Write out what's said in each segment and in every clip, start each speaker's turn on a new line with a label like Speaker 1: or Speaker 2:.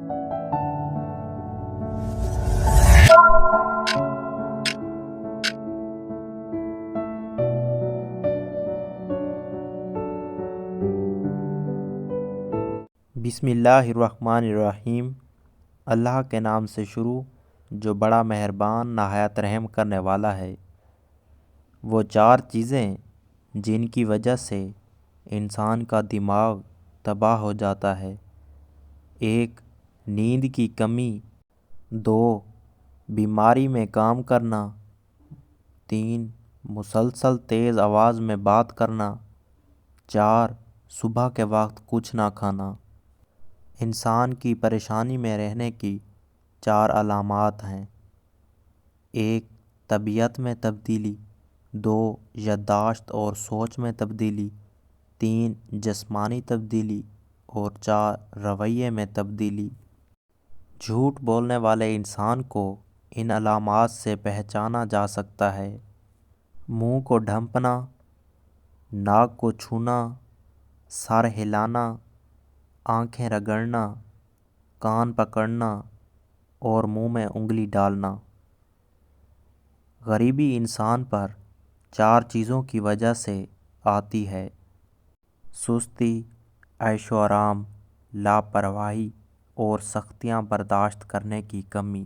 Speaker 1: بسم اللہ الرحمن الرحیم۔ اللہ کے نام سے شروع جو بڑا مہربان نہایت رحم کرنے والا ہے۔ وہ چار چیزیں جن کی وجہ سے انسان کا دماغ تباہ ہو جاتا ہے: 1. نیند کی کمی، 2. بیماری میں کام کرنا، 3. مسلسل تیز آواز میں بات کرنا، 4. صبح کے وقت کچھ نہ کھانا۔ انسان کی پریشانی میں رہنے کی 4 علامات ہیں: 1. طبیعت میں تبدیلی، 2. یادداشت اور سوچ میں تبدیلی، 3. جسمانی تبدیلی اور 4. رویے میں تبدیلی۔ جھوٹ بولنے والے انسان کو ان علامات سے پہچانا جا سکتا ہے: منہ کو ڈھانپنا، ناک کو چھونا، سر ہلانا، آنکھیں رگڑنا، کان پکڑنا اور منہ میں انگلی ڈالنا۔ غریبی انسان پر 4 چیزوں کی وجہ سے آتی ہے: سستی، عیش و آرام، لاپرواہی اور سختیاں برداشت کرنے کی کمی۔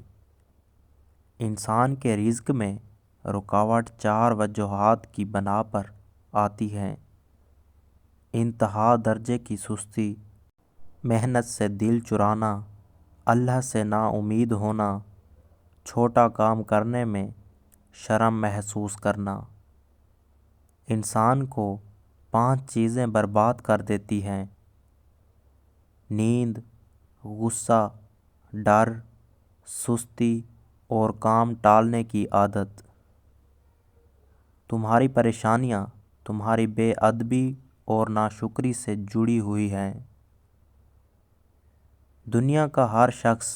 Speaker 1: انسان کے رزق میں رکاوٹ 4 وجوہات کی بنا پر آتی ہے: انتہا درجے کی سستی، محنت سے دل چرانا، اللہ سے نا امید ہونا، چھوٹا کام کرنے میں شرم محسوس کرنا۔ انسان کو 5 چیزیں برباد کر دیتی ہیں: نیند، غصہ، ڈر، سستی اور کام ٹالنے کی عادت۔ تمہاری پریشانیاں تمہاری بے ادبی اور ناشکری سے جڑی ہوئی ہیں۔ دنیا کا ہر شخص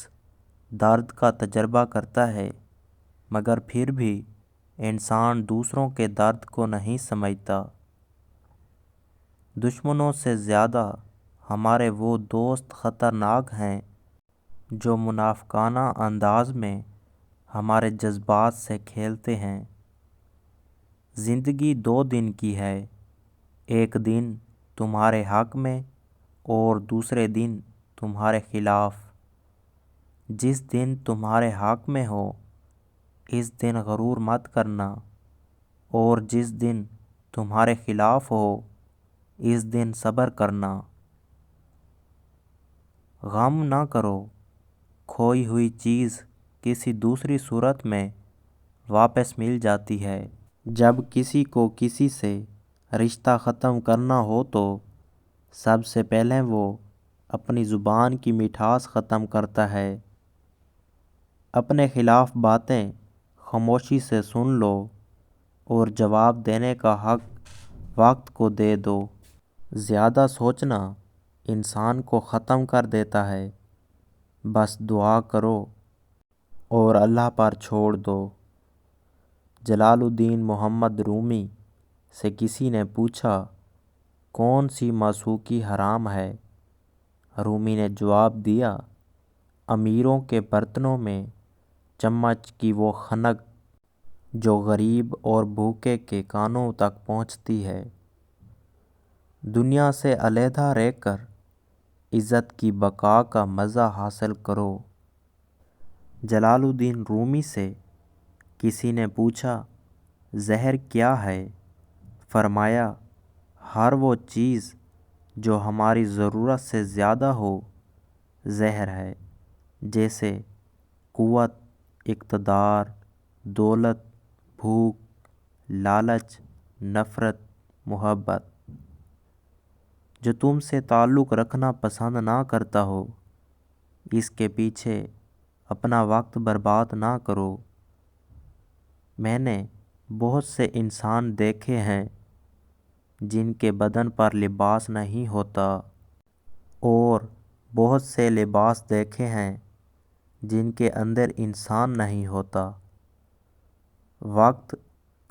Speaker 1: درد کا تجربہ کرتا ہے، مگر پھر بھی انسان دوسروں کے درد کو نہیں سمجھتا۔ دشمنوں سے زیادہ ہمارے وہ دوست خطرناک ہیں جو منافقانہ انداز میں ہمارے جذبات سے کھیلتے ہیں۔ زندگی 2 دن کی ہے، ایک دن تمہارے حق میں اور دوسرے دن تمہارے خلاف۔ جس دن تمہارے حق میں ہو اس دن غرور مت کرنا، اور جس دن تمہارے خلاف ہو اس دن صبر کرنا۔ غم نہ کرو، کھوئی ہوئی چیز کسی دوسری صورت میں واپس مل جاتی ہے۔ جب کسی کو کسی سے رشتہ ختم کرنا ہو تو سب سے پہلے وہ اپنی زبان کی مٹھاس ختم کرتا ہے۔ اپنے خلاف باتیں خاموشی سے سن لو اور جواب دینے کا حق وقت کو دے دو۔ زیادہ سوچنا انسان کو ختم کر دیتا ہے، بس دعا کرو اور اللہ پر چھوڑ دو۔ جلال الدین محمد رومی سے کسی نے پوچھا، کون سی موسیقی حرام ہے؟ رومی نے جواب دیا، امیروں کے برتنوں میں چمچ کی وہ خنک جو غریب اور بھوکے کے کانوں تک پہنچتی ہے۔ دنیا سے علیحدہ رہ کر عزت کی بقا کا مزہ حاصل کرو۔ جلال الدین رومی سے کسی نے پوچھا، زہر کیا ہے؟ فرمایا، ہر وہ چیز جو ہماری ضرورت سے زیادہ ہو زہر ہے، جیسے قوت، اقتدار، دولت، بھوک، لالچ، نفرت، محبت۔ جو تم سے تعلق رکھنا پسند نہ کرتا ہو اس کے پیچھے اپنا وقت برباد نہ کرو۔ میں نے بہت سے انسان دیکھے ہیں جن کے بدن پر لباس نہیں ہوتا، اور بہت سے لباس دیکھے ہیں جن کے اندر انسان نہیں ہوتا۔ وقت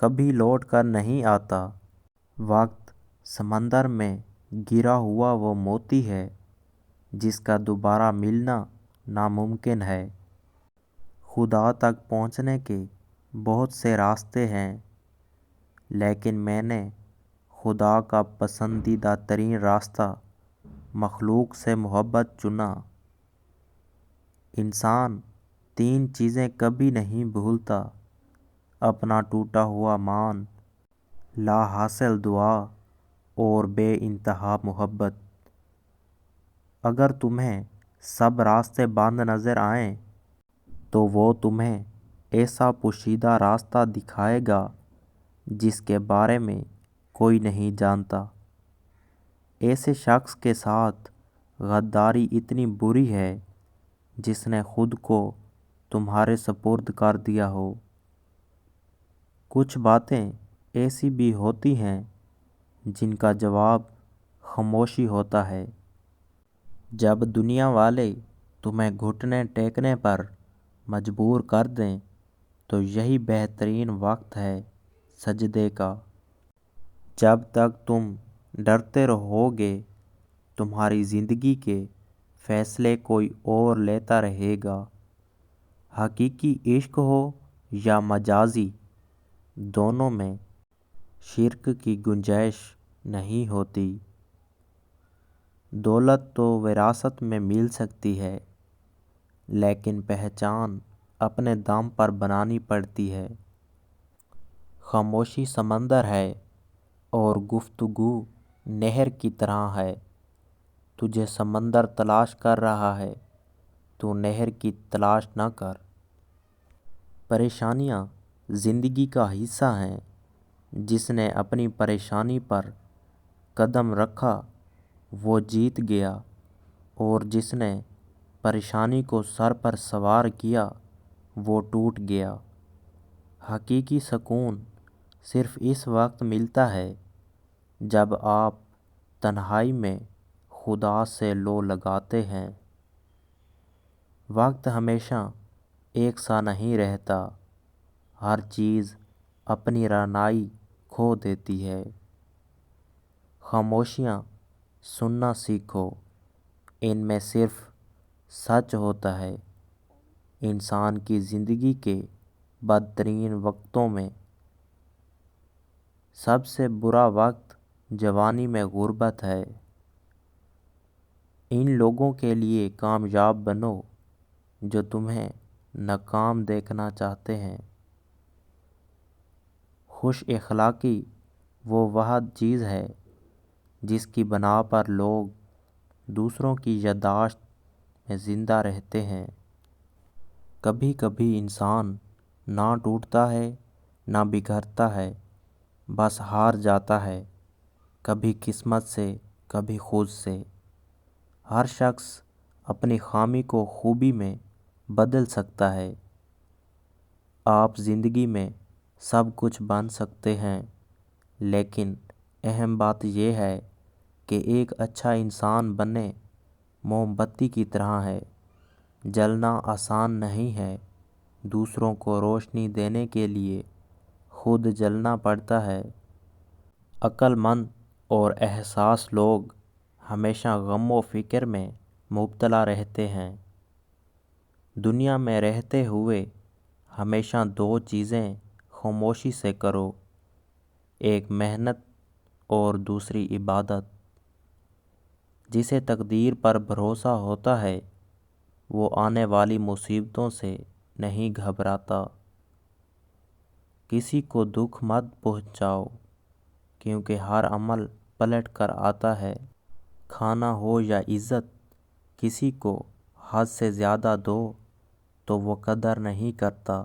Speaker 1: کبھی لوٹ کر نہیں آتا۔ وقت سمندر میں گرا ہوا وہ موتی ہے جس کا دوبارہ ملنا ناممکن ہے۔ خدا تک پہنچنے کے بہت سے راستے ہیں، لیکن میں نے خدا کا پسندیدہ ترین راستہ مخلوق سے محبت چنا۔ انسان 3 چیزیں کبھی نہیں بھولتا: اپنا ٹوٹا ہوا مان، لا حاصل دعا اور بے انتہا محبت۔ اگر تمہیں سب راستے بند نظر آئیں تو وہ تمہیں ایسا پوشیدہ راستہ دکھائے گا جس کے بارے میں کوئی نہیں جانتا۔ ایسے شخص کے ساتھ غداری اتنی بری ہے جس نے خود کو تمہارے سپرد کر دیا ہو۔ کچھ باتیں ایسی بھی ہوتی ہیں جن کا جواب خاموشی ہوتا ہے۔ جب دنیا والے تمہیں گھٹنے ٹیکنے پر مجبور کر دیں تو یہی بہترین وقت ہے سجدے کا۔ جب تک تم ڈرتے رہو گے تمہاری زندگی کے فیصلے کوئی اور لیتا رہے گا۔ حقیقی عشق ہو یا مجازی، دونوں میں شرک کی گنجائش نہیں ہوتی۔ دولت تو وراثت میں مل سکتی ہے، لیکن پہچان اپنے دم پر بنانی پڑتی ہے۔ خاموشی سمندر ہے اور گفتگو نہر کی طرح ہے۔ تجھے سمندر تلاش کر رہا ہے، تو نہر کی تلاش نہ کر۔ پریشانیاں زندگی کا حصہ ہیں۔ جس نے اپنی پریشانی پر قدم رکھا وہ جیت گیا، اور جس نے پریشانی کو سر پر سوار کیا وہ ٹوٹ گیا۔ حقیقی سکون صرف اس وقت ملتا ہے جب آپ تنہائی میں خدا سے لو لگاتے ہیں۔ وقت ہمیشہ ایک سا نہیں رہتا، ہر چیز اپنی رعنائی کھو دیتی ہے۔ خاموشیاں سننا سیکھو، ان میں صرف سچ ہوتا ہے۔ انسان کی زندگی کے بدترین وقتوں میں سب سے برا وقت جوانی میں غربت ہے۔ ان لوگوں کے لیے کامیاب بنو جو تمہیں ناکام دیکھنا چاہتے ہیں۔ خوش اخلاقی وہ واحد چیز ہے جس کی بنا پر لوگ دوسروں کی یادداشت میں زندہ رہتے ہیں۔ کبھی کبھی انسان نہ ٹوٹتا ہے نہ بکھرتا ہے، بس ہار جاتا ہے، کبھی قسمت سے کبھی خود سے۔ ہر شخص اپنی خامی کو خوبی میں بدل سکتا ہے۔ آپ زندگی میں سب کچھ بن سکتے ہیں، لیکن اہم بات یہ ہے کہ ایک اچھا انسان بننے موم بتی کی طرح ہے۔ جلنا آسان نہیں ہے، دوسروں کو روشنی دینے کے لیے خود جلنا پڑتا ہے۔ عقل مند اور حساس لوگ ہمیشہ غم و فکر میں مبتلا رہتے ہیں۔ دنیا میں رہتے ہوئے ہمیشہ 2 چیزیں خاموشی سے کرو، ایک محنت اور دوسری عبادت۔ جسے تقدیر پر بھروسہ ہوتا ہے وہ آنے والی مصیبتوں سے نہیں گھبراتا۔ کسی کو دکھ مت پہنچاؤ، کیونکہ ہر عمل پلٹ کر آتا ہے۔ کھانا ہو یا عزت، کسی کو حد سے زیادہ دو تو وہ قدر نہیں کرتا۔